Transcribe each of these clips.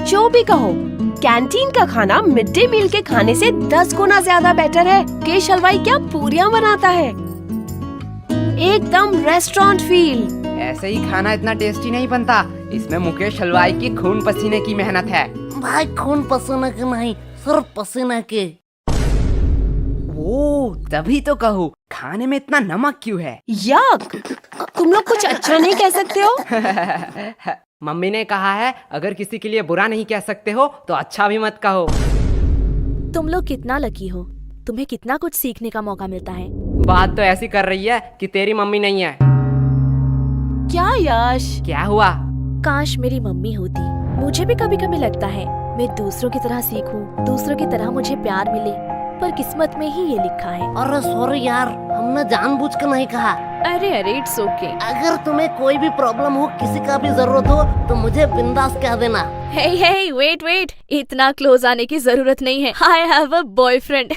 जो भी कहो, कैंटीन का खाना मिड डे मील के खाने से 10 गुना ज्यादा बेटर है। मुकेश हलवाई क्या पूरियां बनाता है, एकदम रेस्टोरेंट फील। ऐसे ही खाना इतना टेस्टी नहीं बनता, इसमें मुकेश हलवाई की खून पसीने की मेहनत है। भाई खून पसीने के नहीं, सिर्फ पसीने के। ओ, तभी तो कहूँ खाने में इतना नमक क्यों है। यक, तुम लोग कुछ अच्छा नहीं कह सकते हो? मम्मी ने कहा है अगर किसी के लिए बुरा नहीं कह सकते हो तो अच्छा भी मत कहो। तुम लोग कितना लकी हो, तुम्हें कितना कुछ सीखने का मौका मिलता है। बात तो ऐसी कर रही है कि तेरी मम्मी नहीं है। क्या यश? क्या हुआ? काश मेरी मम्मी होती। मुझे भी कभी कभी लगता है मैं दूसरों की तरह सीखूं, दूसरों की तरह मुझे प्यार मिले, पर किस्मत में ही ये लिखा है। अरे सॉरी यार, हमने जानबूझ कर नहीं कहा। अरे इट्स ओके। अगर तुम्हें कोई भी प्रॉब्लम हो, किसी का भी जरूरत हो तो मुझे बिंदास कह देना। हे वेट, इतना क्लोज आने की जरूरत नहीं है। I have a boyfriend.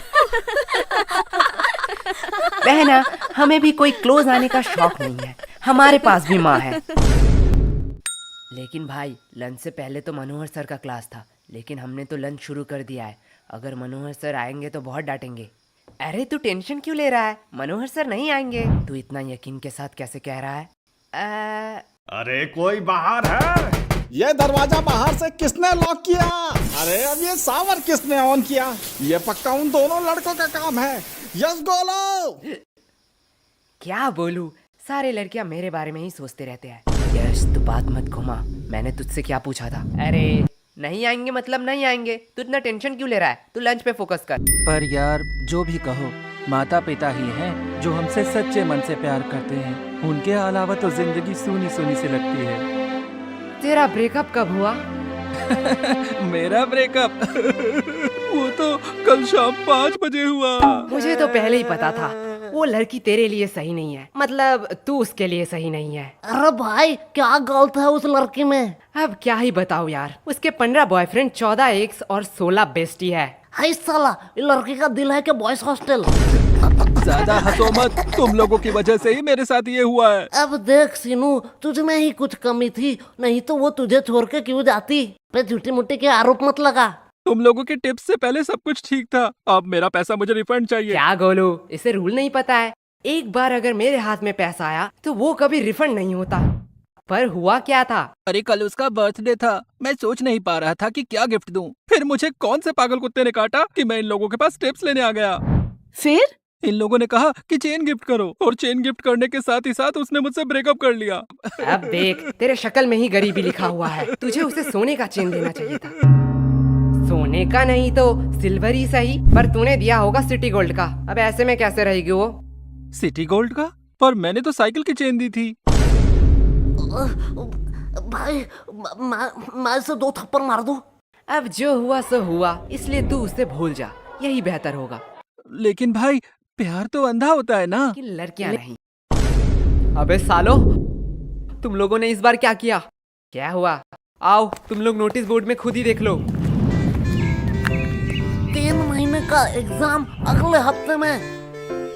बहना, हमें भी कोई क्लोज आने का शौक नहीं है, हमारे पास भी माँ है। लेकिन भाई, लंच से पहले तो मनोहर सर का क्लास था, लेकिन हमने तो लंच शुरू कर दिया है। अगर मनोहर सर आएंगे तो बहुत डांटेंगे। अरे तू टेंशन क्यों ले रहा है, मनोहर सर नहीं आएंगे। तू इतना यकीन के साथ कैसे कह रहा है? अरे कोई बाहर है? ये दरवाजा बाहर से किसने लॉक किया? अरे अब ये सावर किसने ऑन किया? ये पक्का उन दोनों लड़कों का काम है। यस बोलो। क्या बोलूं, सारे लड़कियां मेरे बारे में ही सोचते रहते हैं। यश तू बात मत घुमा, मैंने तुझसे क्या पूछा था? अरे नहीं आएंगे मतलब नहीं आएंगे, तू इतना टेंशन क्यों ले रहा है? तू लंच पे फोकस कर। पर यार जो भी कहो, माता पिता ही हैं जो हमसे सच्चे मन से प्यार करते हैं। उनके अलावा तो जिंदगी सूनी सूनी सी लगती है। तेरा ब्रेकअप कब हुआ? मेरा ब्रेकअप वो तो कल शाम 5 बजे हुआ। मुझे तो पहले ही पता था वो लड़की तेरे लिए सही नहीं है, मतलब तू उसके लिए सही नहीं है। अरे भाई क्या गलत है उस लड़की में? अब क्या ही बताओ यार, उसके 15 बॉयफ्रेंड, 14 एक्स और 16 बेस्टी है। हाय साला, ये लड़की का दिल है कि बॉयज हॉस्टल। ज्यादा हंसो मत, तुम लोगों की वजह से ही मेरे साथ ये हुआ है। अब देख सीनू, तुझ में ही कुछ कमी थी, नहीं तो वो तुझे छोड़ के क्यों जाती। पे झूठी मुट्ठी के आरोप मत लगा। तुम लोगों के टिप्स से पहले सब कुछ ठीक था, अब मेरा पैसा मुझे रिफंड चाहिए। क्या गोलू, इसे रूल नहीं पता है? एक बार अगर मेरे हाथ में पैसा आया तो वो कभी रिफंड नहीं होता। पर हुआ क्या था? अरे कल उसका बर्थडे था, मैं सोच नहीं पा रहा था कि क्या गिफ्ट दूं। फिर मुझे कौन से पागल कुत्ते ने काटा कि मैं इन लोगों के पास टिप्स लेने आ गया। फिर इन लोगों ने कहा कि चेन गिफ्ट करो, और चेन गिफ्ट करने के साथ ही साथ उसने मुझसे ब्रेकअप कर लिया। अब देख, तेरे शक्ल में ही गरीबी लिखा हुआ है। तुझे उसे सोने का चेन देना चाहिए था। सोने का नहीं तो सिल्वर ही सही, पर तूने दिया होगा सिटी गोल्ड का। अब ऐसे में कैसे रहेगी वो? सिटी गोल्ड का? पर मैंने तो साइकिल की चेन दी थी। भाई मैं इसे 2 थप्पड़ मार दूं? अब जो हुआ सो हुआ, इसलिए तू उसे भूल जा, यही बेहतर होगा। लेकिन भाई प्यार तो अंधा होता है ना। कि लड़कियां नहीं। अबे सालो, तुम लोगों ने इस बार क्या किया? क्या हुआ? आओ तुम लोग नोटिस बोर्ड में खुद ही देख लो। 3 महीने का एग्जाम अगले हफ्ते में।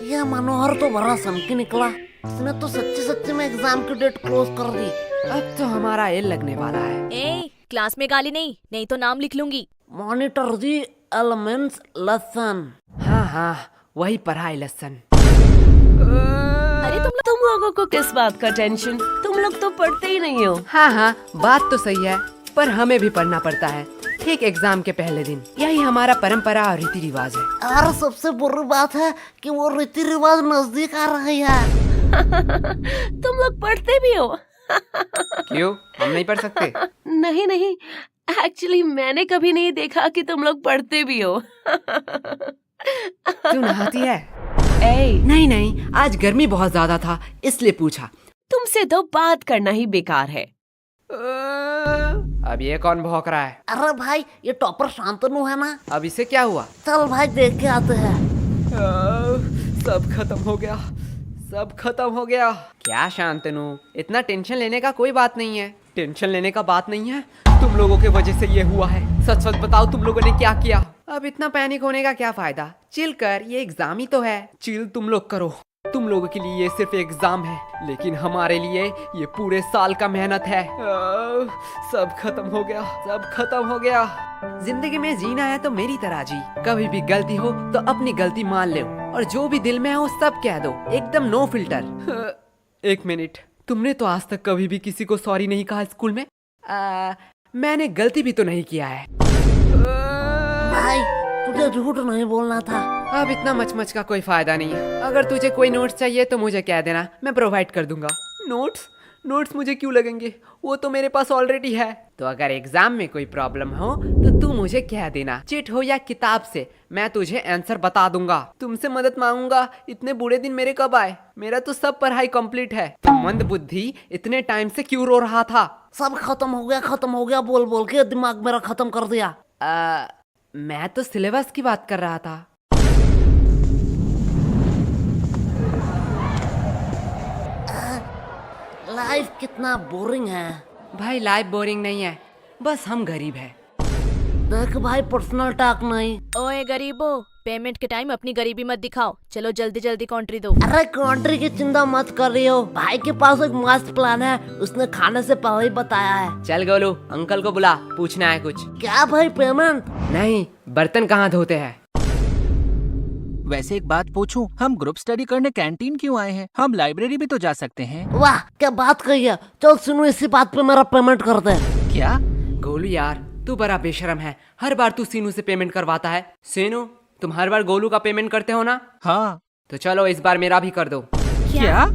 यह मनोहर तो बड़ा सनकी निकला, इसने तो सच्ची में एग्जाम की डेट क्लोज कर दी। अब तो हमारा एल लगने वाला है। ए, क्लास में गाली नहीं तो नाम लिख लूंगी। Monitor the elements lesson. हाँ, वही पढ़ाई लेसन। अरे तुम लोगों को किस बात का टेंशन? तुम लोग तो पढ़ते ही नहीं हो। हाँ, बात तो सही है, पर हमें भी पढ़ना पड़ता है, ठीक एग्जाम के पहले दिन। यही हमारा परंपरा और रीति रिवाज है। और सबसे बुरी बात है कि वो रीति रिवाज नजदीक आ रही है। तुम लोग पढ़ते भी हो? क्यों, हम नहीं पढ़ सकते? नहीं, एक्चुअली मैंने कभी नहीं देखा कि तुम लोग पढ़ते भी हो। तू नहाती है? ए, नहीं, आज गर्मी बहुत ज्यादा था इसलिए पूछा। तुमसे तो बात करना ही बेकार है। अब ये कौन भौंक रहा है? अरे भाई ये टॉपर शांतनु है ना। अब इसे क्या हुआ? चल भाई देख के आते हैं। सब खत्म हो गया। क्या शांतनु, इतना टेंशन लेने का कोई बात नहीं है। टेंशन लेने का बात नहीं है, तुम लोगों के वजह से ये हुआ है। सच बताओ तुम लोगों ने क्या किया? अब इतना पैनिक होने का क्या फायदा? चिल कर, ये एग्जाम ही तो है। चिल तुम लोग करो। तुम लोगों के लिए ये सिर्फ एग्जाम है, लेकिन हमारे लिए ये पूरे साल का मेहनत है। सब खत्म हो गया, सब खत्म हो गया। जिंदगी में जीना है तो मेरी तरह जी। कभी भी गलती हो तो अपनी गलती मान लो और जो भी दिल में है वो सब कह दो, एकदम नो फिल्टर। एक मिनट, तुमने तो आज तक कभी भी किसी को सॉरी नहीं कहा स्कूल में? मैंने गलती भी तो नहीं किया है। भाई तुझे झूठ नहीं बोलना था। अब इतना मचमच का कोई फायदा नहीं है। अगर तुझे कोई नोट्स चाहिए तो मुझे कह देना, मैं प्रोवाइड कर दूंगा। नोट्स मुझे क्यों लगेंगे, वो तो मेरे पास ऑलरेडी है। तो अगर एग्जाम में कोई प्रॉब्लम हो तो तू मुझे कह देना, चिट हो या किताब से, मैं तुझे आंसर बता दूंगा। तुमसे मदद मांगूंगा, इतने बुरे दिन मेरे कब आए? मेरा तो सब पढ़ाई कंप्लीट है। मंद बुद्धि इतने टाइम से क्यों रो रहा था? सब खत्म हो गया बोल बोल के दिमाग मेरा खत्म कर दिया। मैं तो सिलेबस की बात कर रहा था। लाइफ कितना बोरिंग है। भाई लाइफ बोरिंग नहीं है, बस हम गरीब हैं। देख भाई पर्सनल टॉक नहीं। ओए गरीबो, पेमेंट के टाइम अपनी गरीबी मत दिखाओ। चलो जल्दी जल्दी कंट्री दो। अरे कंट्री की चिंता मत कर रही हो, भाई के पास एक मस्त प्लान है, उसने खाने से पहले ही बताया है। चल गोलू, अंकल को बुला, पूछना है कुछ। क्या भाई पेमेंट? नहीं, बर्तन कहाँ धोते हैं? वैसे एक बात पूछूं, हम ग्रुप स्टडी करने कैंटीन क्यों आए हैं? हम लाइब्रेरी भी तो जा सकते हैं। वाह क्या बात कही है। चल सुनो, इसी बात पे मेरा पेमेंट कर दे। क्या? गोलू यार, तू बड़ा बेशरम है। हर बार तू सीनू से पेमेंट करवाता है। सीनू, तुम हर बार गोलू का पेमेंट करते हो ना? हाँ। तो चलो इस बार मेरा भी कर दो। क्या?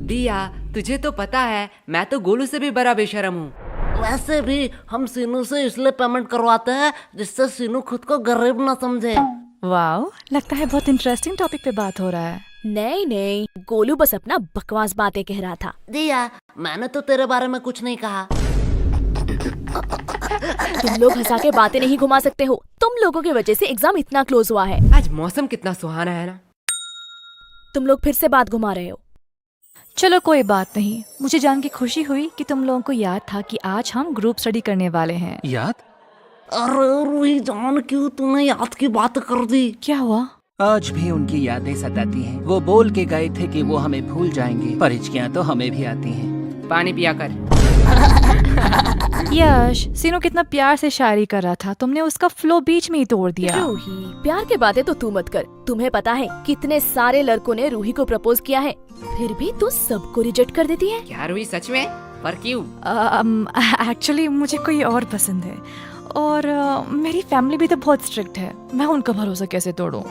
दिया, तुझे तो पता है मैं तो गोलू से भी बड़ा बेशरम हूँ। वैसे भी हम सीनू से इसलिए पेमेंट करवाते हैं जिससे सीनू खुद को गरीब ना समझे। वाओ, लगता है बहुत इंटरेस्टिंग टॉपिक पे बात हो रहा है। नहीं, गोलू बस अपना बकवास बातें कह रहा था। दिया, मैंने तो तेरे बारे में कुछ नहीं कहा। तुम लोग हंसा के बातें नहीं घुमा सकते हो। तुम लोगों की वजह से एग्जाम इतना क्लोज हुआ है। आज मौसम कितना सुहाना है ना। तुम लोग फिर से बात घुमा रहे हो। चलो कोई बात नहीं, मुझे जान के खुशी हुई कि तुम लोगों को याद था कि आज हम ग्रुप स्टडी करने वाले हैं। याद? अरे रूही जान, क्यों तूने याद की बात कर दी? क्या हुआ? आज भी उनकी यादें सताती हैं। वो बोल के गए थे कि वो हमें भूल जाएंगे, पर हिचकियां तो हमें भी आती हैं। पानी पिया कर। यश, सीनू कितना प्यार से शायरी कर रहा था, तुमने उसका फ्लो बीच में ही तोड़ दिया। रूही, प्यार के बातें तो तू मत कर। तुम्हें पता है कितने सारे लड़कों ने रूही को प्रपोज किया है, फिर भी तू सबको रिजेक्ट कर देती है। क्या रूही, सच में? पर क्यों? एक्चुअली मुझे कोई और पसंद है, और मेरी फैमिली भी तो बहुत स्ट्रिक्ट है। मैं उनका भरोसा कैसे तोड़ूं?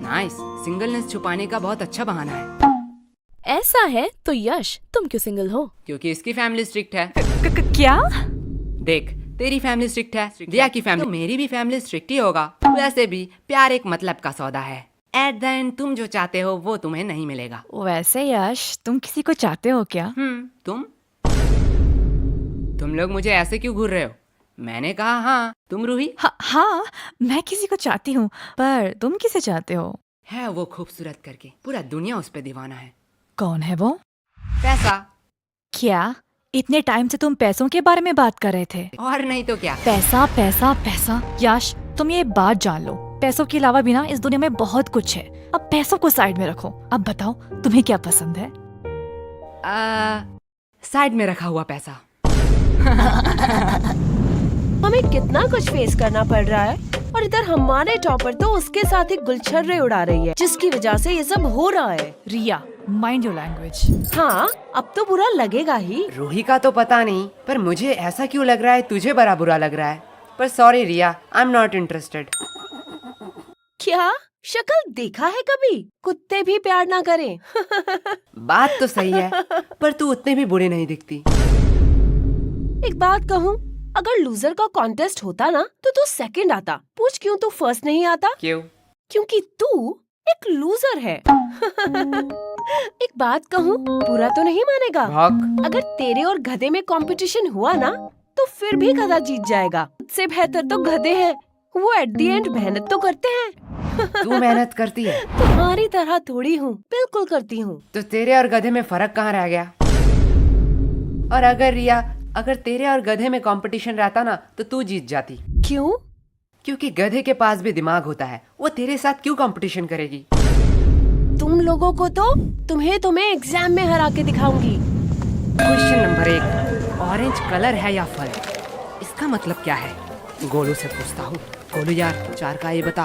नाइस, सिंगलनेस छुपाने का बहुत अच्छा बहाना है। ऐसा है तो यश, तुम क्यों सिंगल हो? क्योंकि इसकी फैमिली स्ट्रिक्ट है। क्या? देख, तेरी फैमिली स्ट्रिक्ट है, दिया की फैमिली, तो मेरी भी फैमिली स्ट्रिक्ट ही होगा। वैसे भी प्यार एक मतलब का सौदा है। एट द एंड तुम जो चाहते हो वो तुम्हें नहीं मिलेगा। वैसे यश, तुम किसी को चाहते हो क्या? तुम लोग मुझे ऐसे क्यों घूर रहे हो? मैंने कहा हाँ। तुम रूही? हाँ, मैं किसी को चाहती हूँ, पर तुम किसे चाहते हो? है वो खूबसूरत करके, पूरा दुनिया उस पे दीवाना है। कौन है वो? पैसा। क्या इतने टाइम से तुम पैसों के बारे में बात कर रहे थे? और नहीं तो क्या। पैसा पैसा पैसा। यश, तुम ये बात जान लो, पैसों के अलावा भी ना इस दुनिया में बहुत कुछ है। अब पैसों को साइड में रखो। अब बताओ तुम्हें क्या पसंद है? साइड में रखा हुआ पैसा। हमें कितना कुछ फेस करना पड़ रहा है, और इधर हमारे टॉपर तो उसके साथ ही गुलछर्रे उड़ा रही है, जिसकी वजह से ये सब हो रहा है। रिया, माइंड योर लैंग्वेज। हाँ, अब तो बुरा लगेगा ही। रूही का तो पता नहीं, पर मुझे ऐसा क्यों लग रहा है तुझे बड़ा बुरा लग रहा है। पर sorry Riya, I am not interested. क्या शक्ल देखा है कभी? कुत्ते भी प्यार ना करें। बात तो सही है, पर तू उतने भी बुरे नहीं दिखती। एक बात कहूँ, अगर लूजर का कॉन्टेस्ट होता ना तो तू सेकंड आता। पूछ क्यों तू फर्स्ट नहीं आता? क्यों? क्योंकि तू एक लूजर है। एक बात कहूँ, बुरा तो नहीं मानेगा? भौंक। अगर तेरे और गधे में कंपटीशन हुआ ना तो फिर भी गधा जीत जाएगा। उससे बेहतर तो गधे हैं, वो एट द एंड मेहनत तो करते हैं। तू मेहनत करती है? तुम्हारी तरह थोड़ी हूँ, बिल्कुल करती हूँ। तो तेरे और गधे में फर्क कहाँ रह गया? और अगर रिया, अगर तेरे और गधे में कंपटीशन रहता ना तो तू जीत जाती। क्यों? क्योंकि गधे के पास भी दिमाग होता है, वो तेरे साथ क्यों कंपटीशन करेगी? तुम लोगों को तो तुम्हें एग्जाम में हरा के दिखाऊंगी। क्वेश्चन नंबर 1, ऑरेंज कलर है या फल? इसका मतलब क्या है? गोलू से पूछता हूँ। गोलू यार 4 का ये बता।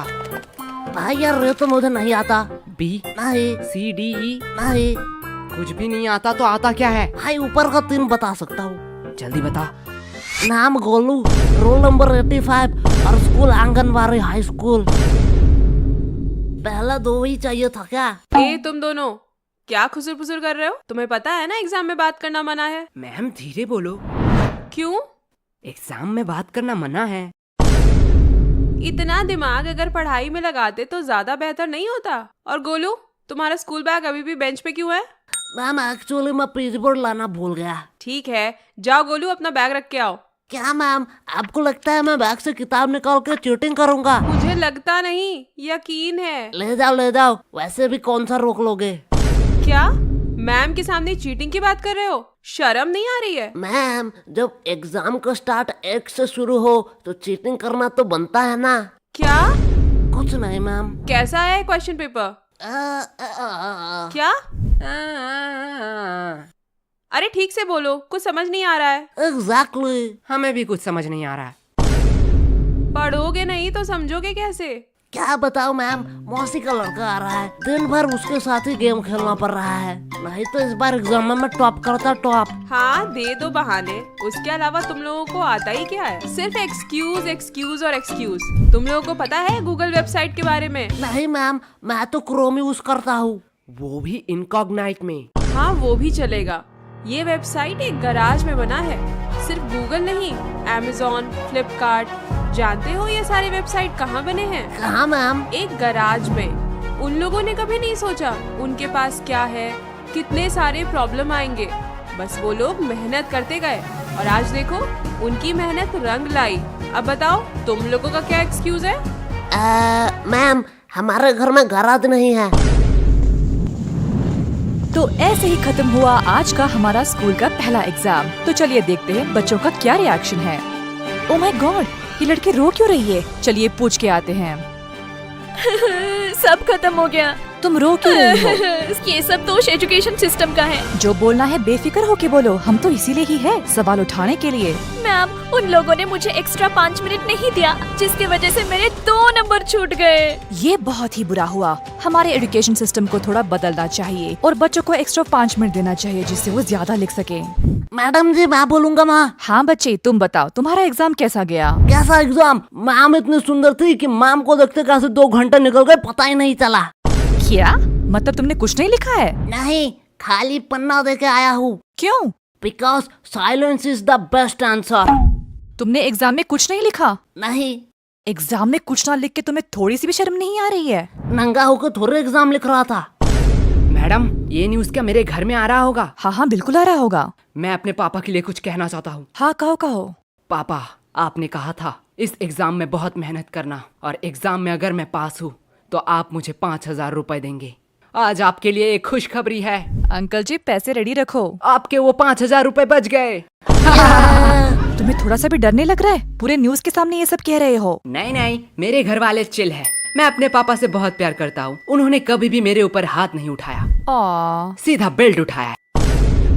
भाई यार ये तो मुझे नहीं आता। बी, नहीं सी, डी, ई? नहीं कुछ भी नहीं आता तो आता क्या है? भाई ऊपर का 3 बता सकता हूँ। जल्दी बता। नाम गोलू, रोल नंबर 85 और स्कूल आंगनबाड़ी हाई स्कूल। पहला 2 ही चाहिए था क्या? ए तुम दोनों क्या खुसुर फुसुर कर रहे हो? तुम्हें पता है ना एग्जाम में बात करना मना है। मैम धीरे बोलो। क्यों? एग्जाम में बात करना मना है। इतना दिमाग अगर पढ़ाई में लगाते तो ज्यादा बेहतर नहीं होता। और गोलू तुम्हारा स्कूल बैग अभी भी बेंच पे क्यों है? मैम एक्चुअली मैं पेज बोर्ड लाना भूल गया। ठीक है जाओ गोलू अपना बैग रख के आओ। क्या मैम आपको लगता है मैं बैग से किताब निकाल के चीटिंग करूंगा? मुझे लगता नहीं यकीन है। ले जाओ, वैसे भी कौन सा रोक लोगे? क्या मैम के सामने चीटिंग की बात कर रहे हो? शर्म नहीं आ रही है? मैम जब एग्जाम का स्टार्ट 1 से शुरू हो तो चीटिंग करना तो बनता है ना। क्या? कुछ नहीं मैम। कैसा है क्वेश्चन पेपर? क्या? अरे ठीक से बोलो, कुछ समझ नहीं आ रहा है। एग्जैक्टली। हमें भी कुछ समझ नहीं आ रहा है। पढ़ोगे नहीं तो समझोगे कैसे? क्या बताओ मैम, मौसी का लड़का आ रहा है, दिन भर उसके साथ ही गेम खेलना पड़ रहा है। नहीं तो इस बार एग्जाम में मैं टॉप करता टॉप। हाँ दे दो बहाने, उसके अलावा तुम लोगों को आता ही क्या है? सिर्फ एक्सक्यूज एक्सक्यूज और एक्सक्यूज। तुम लोगों को पता है गूगल वेबसाइट के बारे में? नहीं मैम मैं तो क्रोम यूज करता हूँ। वो भी इनकॉग्नाइट में। हाँ वो भी चलेगा। ये वेबसाइट एक गराज में बना है। सिर्फ गूगल नहीं, Amazon, फ्लिपकार्ट, जानते हो ये सारे वेबसाइट कहाँ बने हैं? कहाँ मैम? एक गराज में। उन लोगों ने कभी नहीं सोचा उनके पास क्या है, कितने सारे प्रॉब्लम आएंगे। बस वो लोग मेहनत करते गए और आज देखो उनकी मेहनत रंग लाई। अब बताओ तुम लोगों का क्या एक्सक्यूज है? मैम हमारे घर में गराज नहीं है। तो ऐसे ही खत्म हुआ आज का हमारा स्कूल का पहला एग्जाम। तो चलिए देखते हैं बच्चों का क्या रिएक्शन है। ओह माय गॉड, ये लड़की रो क्यों रही है? चलिए पूछ के आते हैं। सब खत्म हो गया। तुम रो क्यों रही हो? ये सब दोष एजुकेशन सिस्टम का है। जो बोलना है बेफिक्र होके बोलो, हम तो इसीलिए ही है, सवाल उठाने के लिए। मैम उन लोगों ने मुझे एक्स्ट्रा 5 मिनट नहीं दिया, जिसकी वजह से मेरे 2 नंबर छूट गए। ये बहुत ही बुरा हुआ। हमारे एजुकेशन सिस्टम को थोड़ा बदलना चाहिए और बच्चों को एक्स्ट्रा 5 मिनट देना चाहिए जिससे वो ज्यादा लिख सके। मैडम जी मैं बोलूंगा माँ। हाँ बच्चे तुम बताओ, तुम्हारा एग्जाम कैसा गया? कैसा एग्जाम? मैम इतनी सुंदर थी कि मैम को देखते कैसे 2 घंटे निकल गए पता ही नहीं चला। क्या मतलब तुमने कुछ नहीं लिखा है? नहीं खाली पन्ना दे के आया हूँ। क्यों? Because silence is the best answer. तुमने एग्जाम में कुछ नहीं लिखा? नहीं। एग्जाम में कुछ ना लिख के तुम्हें थोड़ी सी भी शर्म नहीं आ रही है? नंगा होकर थोड़े एग्जाम लिख रहा था। मैडम ये न्यूज़ क्या मेरे घर में आ रहा होगा? हाँ हाँ बिल्कुल आ रहा होगा। मैं अपने पापा के लिए कुछ कहना चाहता हूँ। हाँ कहो कहो। पापा आपने कहा था इस एग्जाम में बहुत मेहनत करना और एग्जाम में अगर मैं पास हूँ तो आप मुझे 5,000 रुपए देंगे। आज आपके लिए एक खुशखबरी है। अंकल जी पैसे रेडी रखो। आपके वो 5,000 रुपए बच गए। तुम्हें थोड़ा सा भी डर नहीं लग रहा है? पूरे न्यूज के सामने ये सब कह रहे हो। नहीं नहीं मेरे घर वाले चिल है। मैं अपने पापा से बहुत प्यार करता हूँ। उन्होंने कभी भी मेरे ऊपर हाथ नहीं उठाया, सीधा बेल्ट उठाया।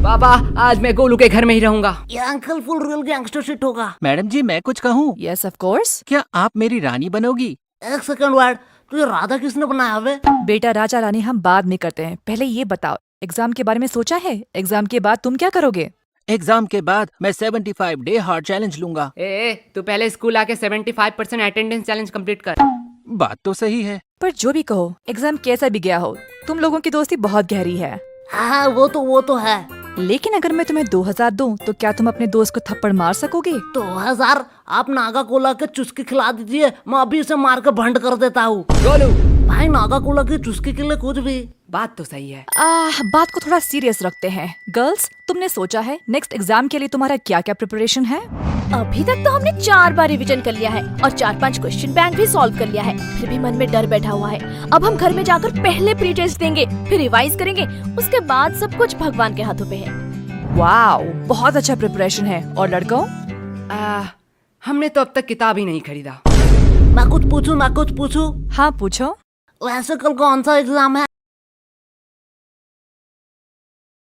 पापा आज मैं गोलू के घर में ही रहूंगा। ये uncle full real gangster shit होगा। मैडम जी मैं कुछ कहूँ? Yes of course. क्या आप मेरी रानी बनोगी? एक सेकंड वर्ड, तुझे राधा किसने बनाया वे? बेटा राजा रानी हम बाद में करते हैं, पहले ये बताओ एग्जाम के बारे में सोचा है? एग्जाम के बाद तुम क्या करोगे? एग्जाम के बाद मैं 75 डे हार्ड चैलेंज लूंगा। तू पहले स्कूल आके 75% अटेंडेंस चैलेंज कंप्लीट कर। बात तो सही है। पर जो भी कहो एग्जाम कैसा भी गया हो, तुम लोगों की दोस्ती बहुत गहरी है। हाँ वो तो है। लेकिन अगर मैं तुम्हें 2,000 दूं तो क्या तुम अपने दोस्त को थप्पड़ मार सकोगे? 2000? आप नागा कोला के चुस्की खिला दीजिए, मैं अभी इसे मार के भंड कर देता हूँ। गोलू भाई नागा कोला की चुस्की के लिए कुछ भी। बात तो सही है। बात को थोड़ा सीरियस रखते हैं। गर्ल्स तुमने सोचा है नेक्स्ट एग्जाम के लिए तुम्हारा क्या क्या प्रिपरेशन है? अभी तक तो हमने 4 बार रिवीजन कर लिया है और 4-5 क्वेश्चन बैंक भी सॉल्व कर लिया है। फिर भी मन में डर बैठा हुआ है। अब हम घर में जाकर पहले प्री टेस्ट देंगे, फिर रिवाइज करेंगे, उसके बाद सब कुछ भगवान के हाथों पे है। वाओ बहुत अच्छा प्रिपरेशन है। और लड़कों? हमने तो अब तक किताब ही नहीं खरीदा। मैं कुछ पूछूं? हाँ पूछो। वैसे कल कौन सा एग्जाम है?